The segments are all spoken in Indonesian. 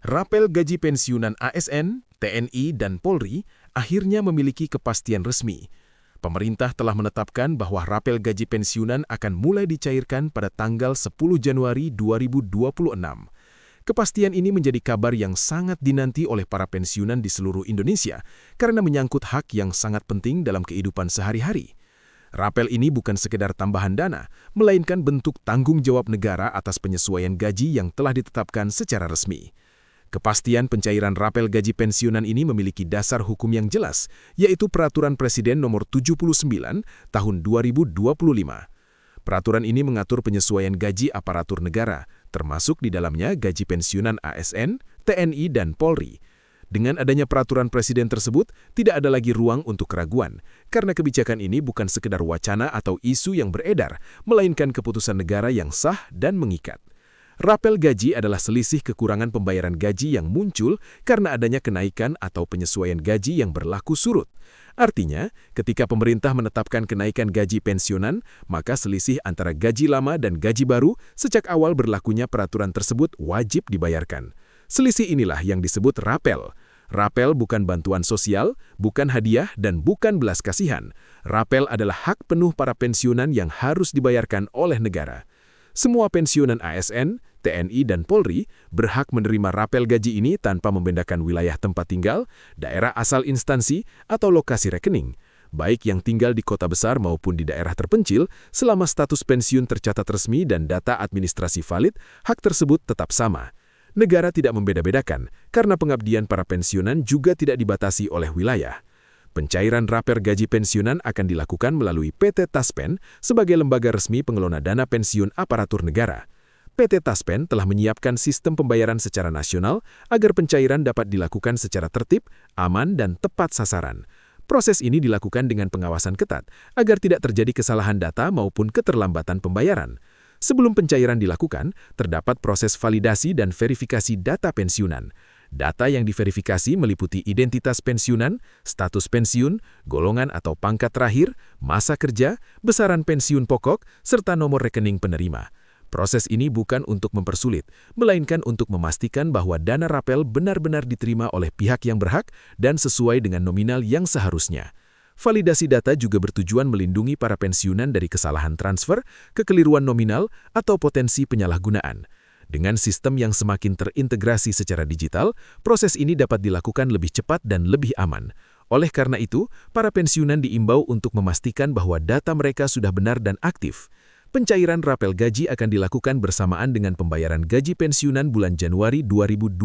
Rapel gaji pensiunan ASN, TNI, dan Polri akhirnya memiliki kepastian resmi. Pemerintah telah menetapkan bahwa rapel gaji pensiunan akan mulai dicairkan pada tanggal 10 Januari 2026. Kepastian ini menjadi kabar yang sangat dinanti oleh para pensiunan di seluruh Indonesia karena menyangkut hak yang sangat penting dalam kehidupan sehari-hari. Rapel ini bukan sekedar tambahan dana, melainkan bentuk tanggung jawab negara atas penyesuaian gaji yang telah ditetapkan secara resmi. Kepastian pencairan rapel gaji pensiunan ini memiliki dasar hukum yang jelas, yaitu Peraturan Presiden Nomor 79 Tahun 2025. Peraturan ini mengatur penyesuaian gaji aparatur negara, termasuk di dalamnya gaji pensiunan ASN, TNI, dan Polri. Dengan adanya peraturan presiden tersebut, tidak ada lagi ruang untuk keraguan, karena kebijakan ini bukan sekedar wacana atau isu yang beredar, melainkan keputusan negara yang sah dan mengikat. Rapel gaji adalah selisih kekurangan pembayaran gaji yang muncul karena adanya kenaikan atau penyesuaian gaji yang berlaku surut. Artinya, ketika pemerintah menetapkan kenaikan gaji pensiunan, maka selisih antara gaji lama dan gaji baru sejak awal berlakunya peraturan tersebut wajib dibayarkan. Selisih inilah yang disebut rapel. Rapel bukan bantuan sosial, bukan hadiah, dan bukan belas kasihan. Rapel adalah hak penuh para pensiunan yang harus dibayarkan oleh negara. Semua pensiunan ASN, TNI, dan Polri berhak menerima rapel gaji ini tanpa membedakan wilayah tempat tinggal, daerah asal instansi, atau lokasi rekening, baik yang tinggal di kota besar maupun di daerah terpencil, selama status pensiun tercatat resmi dan data administrasi valid, hak tersebut tetap sama. Negara tidak membeda-bedakan, karena pengabdian para pensiunan juga tidak dibatasi oleh wilayah. Pencairan rapel gaji pensiunan akan dilakukan melalui PT Taspen sebagai lembaga resmi pengelola dana pensiun aparatur negara. PT Taspen telah menyiapkan sistem pembayaran secara nasional agar pencairan dapat dilakukan secara tertib, aman, dan tepat sasaran. Proses ini dilakukan dengan pengawasan ketat agar tidak terjadi kesalahan data maupun keterlambatan pembayaran. Sebelum pencairan dilakukan, terdapat proses validasi dan verifikasi data pensiunan. Data yang diverifikasi meliputi identitas pensiunan, status pensiun, golongan atau pangkat terakhir, masa kerja, besaran pensiun pokok, serta nomor rekening penerima. Proses ini bukan untuk mempersulit, melainkan untuk memastikan bahwa dana rapel benar-benar diterima oleh pihak yang berhak dan sesuai dengan nominal yang seharusnya. Validasi data juga bertujuan melindungi para pensiunan dari kesalahan transfer, kekeliruan nominal, atau potensi penyalahgunaan. Dengan sistem yang semakin terintegrasi secara digital, proses ini dapat dilakukan lebih cepat dan lebih aman. Oleh karena itu, para pensiunan diimbau untuk memastikan bahwa data mereka sudah benar dan aktif. Pencairan rapel gaji akan dilakukan bersamaan dengan pembayaran gaji pensiunan bulan Januari 2026.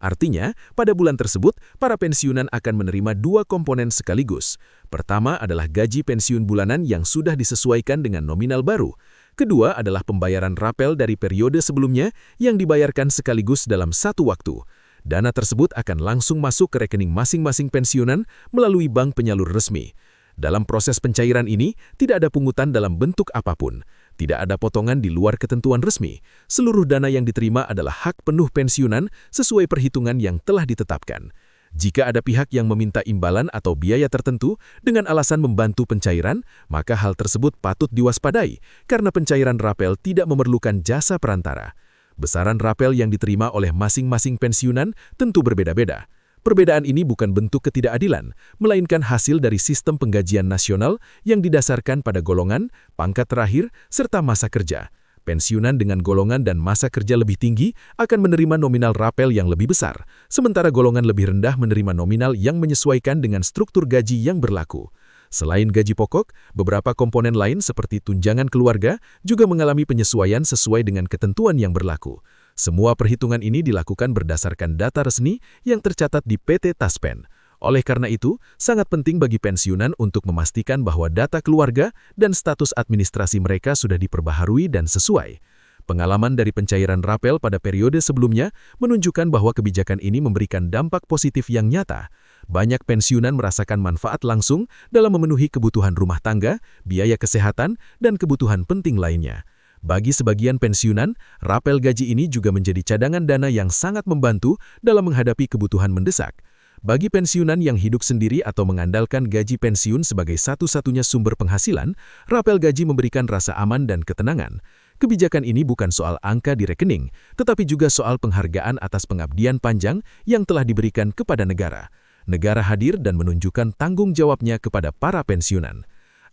Artinya, pada bulan tersebut, para pensiunan akan menerima dua komponen sekaligus. Pertama adalah gaji pensiun bulanan yang sudah disesuaikan dengan nominal baru. Kedua adalah pembayaran rapel dari periode sebelumnya yang dibayarkan sekaligus dalam satu waktu. Dana tersebut akan langsung masuk ke rekening masing-masing pensiunan melalui bank penyalur resmi. Dalam proses pencairan ini, tidak ada pungutan dalam bentuk apapun. Tidak ada potongan di luar ketentuan resmi. Seluruh dana yang diterima adalah hak penuh pensiunan sesuai perhitungan yang telah ditetapkan. Jika ada pihak yang meminta imbalan atau biaya tertentu dengan alasan membantu pencairan, maka hal tersebut patut diwaspadai karena pencairan rapel tidak memerlukan jasa perantara. Besaran rapel yang diterima oleh masing-masing pensiunan tentu berbeda-beda. Perbedaan ini bukan bentuk ketidakadilan, melainkan hasil dari sistem penggajian nasional yang didasarkan pada golongan, pangkat terakhir, serta masa kerja. Pensiunan dengan golongan dan masa kerja lebih tinggi akan menerima nominal rapel yang lebih besar, sementara golongan lebih rendah menerima nominal yang menyesuaikan dengan struktur gaji yang berlaku. Selain gaji pokok, beberapa komponen lain seperti tunjangan keluarga juga mengalami penyesuaian sesuai dengan ketentuan yang berlaku. Semua perhitungan ini dilakukan berdasarkan data resmi yang tercatat di PT Taspen. Oleh karena itu, sangat penting bagi pensiunan untuk memastikan bahwa data keluarga dan status administrasi mereka sudah diperbaharui dan sesuai. Pengalaman dari pencairan rapel pada periode sebelumnya menunjukkan bahwa kebijakan ini memberikan dampak positif yang nyata. Banyak pensiunan merasakan manfaat langsung dalam memenuhi kebutuhan rumah tangga, biaya kesehatan, dan kebutuhan penting lainnya. Bagi sebagian pensiunan, rapel gaji ini juga menjadi cadangan dana yang sangat membantu dalam menghadapi kebutuhan mendesak. Bagi pensiunan yang hidup sendiri atau mengandalkan gaji pensiun sebagai satu-satunya sumber penghasilan, rapel gaji memberikan rasa aman dan ketenangan. kebijakan ini bukan soal angka di rekening, tetapi juga soal penghargaan atas pengabdian panjang yang telah diberikan kepada negara. Negara hadir dan menunjukkan tanggung jawabnya kepada para pensiunan.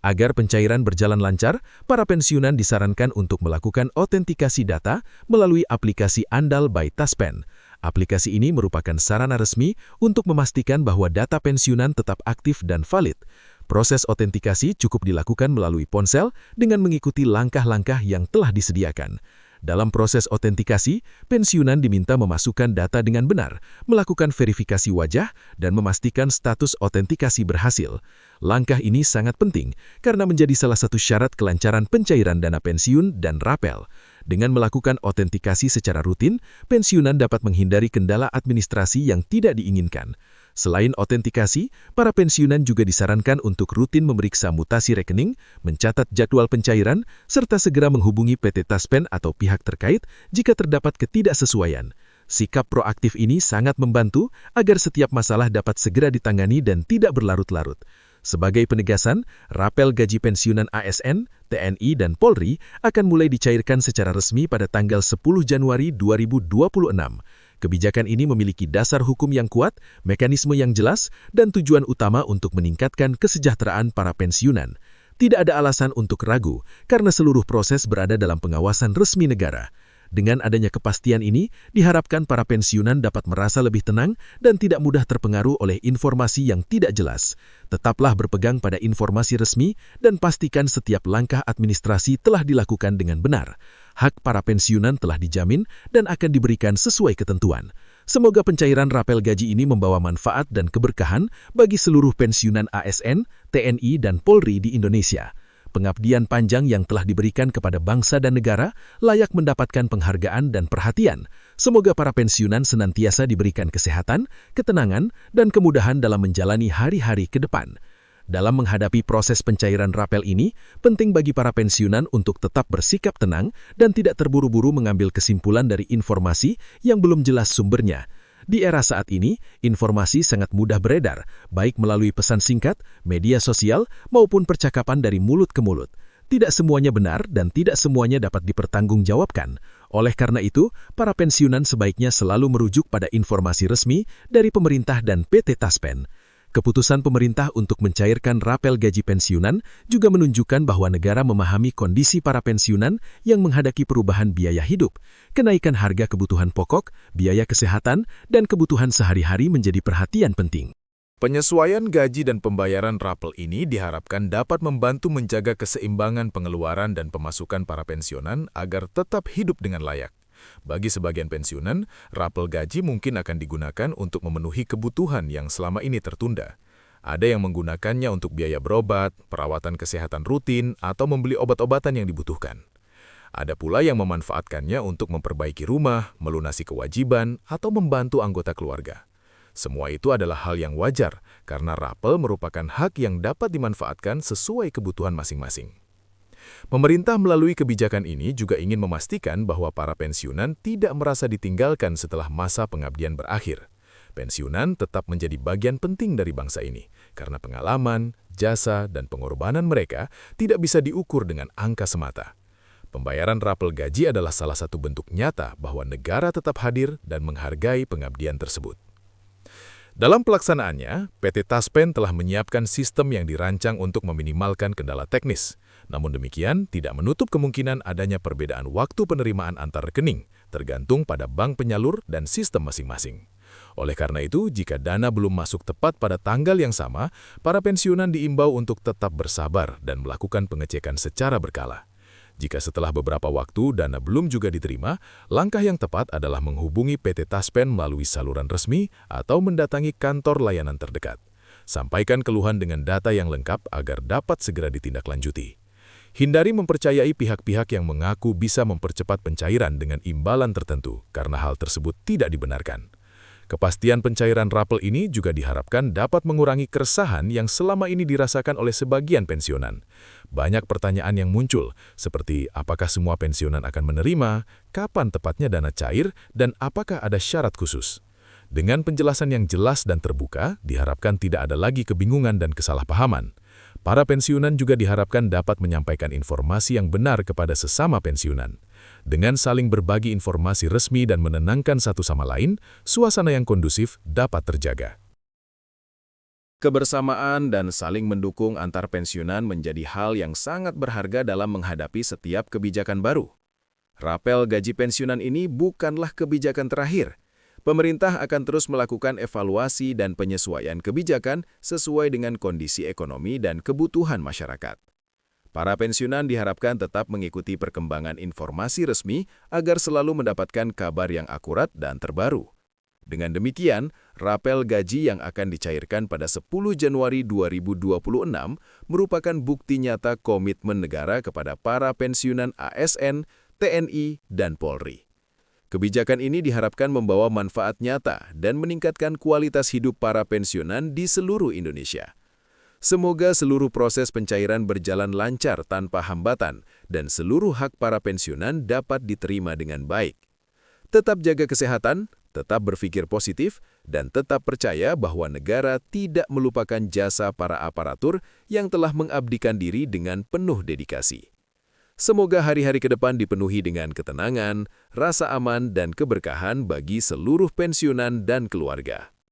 Agar pencairan berjalan lancar, para pensiunan disarankan untuk melakukan autentikasi data melalui aplikasi andal by Taspen. Aplikasi ini merupakan sarana resmi untuk memastikan bahwa data pensiunan tetap aktif dan valid. Proses autentikasi cukup dilakukan melalui ponsel dengan mengikuti langkah-langkah yang telah disediakan. Dalam proses autentikasi, pensiunan diminta memasukkan data dengan benar, melakukan verifikasi wajah, dan memastikan status autentikasi berhasil. Langkah ini sangat penting karena menjadi salah satu syarat kelancaran pencairan dana pensiun dan rapel. Dengan melakukan autentikasi secara rutin, pensiunan dapat menghindari kendala administrasi yang tidak diinginkan. Selain autentikasi, para pensiunan juga disarankan untuk rutin memeriksa mutasi rekening, mencatat jadwal pencairan, serta segera menghubungi PT Taspen atau pihak terkait jika terdapat ketidaksesuaian. Sikap proaktif ini sangat membantu agar setiap masalah dapat segera ditangani dan tidak berlarut-larut. Sebagai penegasan, rapel gaji pensiunan ASN, TNI, dan Polri akan mulai dicairkan secara resmi pada tanggal 10 Januari 2026. Kebijakan ini memiliki dasar hukum yang kuat, mekanisme yang jelas, dan tujuan utama untuk meningkatkan kesejahteraan para pensiunan. Tidak ada alasan untuk ragu, karena seluruh proses berada dalam pengawasan resmi negara. Dengan adanya kepastian ini, diharapkan para pensiunan dapat merasa lebih tenang dan tidak mudah terpengaruh oleh informasi yang tidak jelas. Tetaplah berpegang pada informasi resmi dan pastikan setiap langkah administrasi telah dilakukan dengan benar. Hak para pensiunan telah dijamin dan akan diberikan sesuai ketentuan. Semoga pencairan rapel gaji ini membawa manfaat dan keberkahan bagi seluruh pensiunan ASN, TNI, dan Polri di Indonesia. Pengabdian panjang yang telah diberikan kepada bangsa dan negara layak mendapatkan penghargaan dan perhatian. Semoga para pensiunan senantiasa diberikan kesehatan, ketenangan, dan kemudahan dalam menjalani hari-hari ke depan. Dalam menghadapi proses pencairan rapel ini, penting bagi para pensiunan untuk tetap bersikap tenang dan tidak terburu-buru mengambil kesimpulan dari informasi yang belum jelas sumbernya. Di era saat ini, informasi sangat mudah beredar, baik melalui pesan singkat, media sosial, maupun percakapan dari mulut ke mulut. Tidak semuanya benar dan tidak semuanya dapat dipertanggungjawabkan. Oleh karena itu, para pensiunan sebaiknya selalu merujuk pada informasi resmi dari pemerintah dan PT Taspen. Keputusan pemerintah untuk mencairkan rapel gaji pensiunan juga menunjukkan bahwa negara memahami kondisi para pensiunan yang menghadapi perubahan biaya hidup. Kenaikan harga kebutuhan pokok, biaya kesehatan, dan kebutuhan sehari-hari menjadi perhatian penting. Penyesuaian gaji dan pembayaran rapel ini diharapkan dapat membantu menjaga keseimbangan pengeluaran dan pemasukan para pensiunan agar tetap hidup dengan layak. Bagi sebagian pensiunan, rapel gaji mungkin akan digunakan untuk memenuhi kebutuhan yang selama ini tertunda. Ada yang menggunakannya untuk biaya berobat, perawatan kesehatan rutin, atau membeli obat-obatan yang dibutuhkan. Ada pula yang memanfaatkannya untuk memperbaiki rumah, melunasi kewajiban, atau membantu anggota keluarga. Semua itu adalah hal yang wajar, karena rapel merupakan hak yang dapat dimanfaatkan sesuai kebutuhan masing-masing. Pemerintah melalui kebijakan ini juga ingin memastikan bahwa para pensiunan tidak merasa ditinggalkan setelah masa pengabdian berakhir. Pensiunan tetap menjadi bagian penting dari bangsa ini, karena pengalaman, jasa, dan pengorbanan mereka tidak bisa diukur dengan angka semata. Pembayaran rapel gaji adalah salah satu bentuk nyata bahwa negara tetap hadir dan menghargai pengabdian tersebut. Dalam pelaksanaannya, PT Taspen telah menyiapkan sistem yang dirancang untuk meminimalkan kendala teknis. Namun demikian, tidak menutup kemungkinan adanya perbedaan waktu penerimaan antar rekening, tergantung pada bank penyalur dan sistem masing-masing. Oleh karena itu, jika dana belum masuk tepat pada tanggal yang sama, para pensiunan diimbau untuk tetap bersabar dan melakukan pengecekan secara berkala. Jika setelah beberapa waktu dana belum juga diterima, langkah yang tepat adalah menghubungi PT Taspen melalui saluran resmi atau mendatangi kantor layanan terdekat. Sampaikan keluhan dengan data yang lengkap agar dapat segera ditindaklanjuti. Hindari mempercayai pihak-pihak yang mengaku bisa mempercepat pencairan dengan imbalan tertentu, karena hal tersebut tidak dibenarkan. Kepastian pencairan rapel ini juga diharapkan dapat mengurangi keresahan yang selama ini dirasakan oleh sebagian pensiunan. Banyak pertanyaan yang muncul, seperti apakah semua pensiunan akan menerima, kapan tepatnya dana cair, dan apakah ada syarat khusus. Dengan penjelasan yang jelas dan terbuka, diharapkan tidak ada lagi kebingungan dan kesalahpahaman. Para pensiunan juga diharapkan dapat menyampaikan informasi yang benar kepada sesama pensiunan. Dengan saling berbagi informasi resmi dan menenangkan satu sama lain, suasana yang kondusif dapat terjaga. Kebersamaan dan saling mendukung antar pensiunan menjadi hal yang sangat berharga dalam menghadapi setiap kebijakan baru. Rapel gaji pensiunan ini bukanlah kebijakan terakhir. Pemerintah akan terus melakukan evaluasi dan penyesuaian kebijakan sesuai dengan kondisi ekonomi dan kebutuhan masyarakat. Para pensiunan diharapkan tetap mengikuti perkembangan informasi resmi agar selalu mendapatkan kabar yang akurat dan terbaru. Dengan demikian, rapel gaji yang akan dicairkan pada 10 Januari 2026 merupakan bukti nyata komitmen negara kepada para pensiunan ASN, TNI, dan Polri. Kebijakan ini diharapkan membawa manfaat nyata dan meningkatkan kualitas hidup para pensiunan di seluruh Indonesia. Semoga seluruh proses pencairan berjalan lancar tanpa hambatan dan seluruh hak para pensiunan dapat diterima dengan baik. Tetap jaga kesehatan, tetap berpikir positif, dan tetap percaya bahwa negara tidak melupakan jasa para aparatur yang telah mengabdikan diri dengan penuh dedikasi. Semoga hari-hari ke depan dipenuhi dengan ketenangan, rasa aman, dan keberkahan bagi seluruh pensiunan dan keluarga.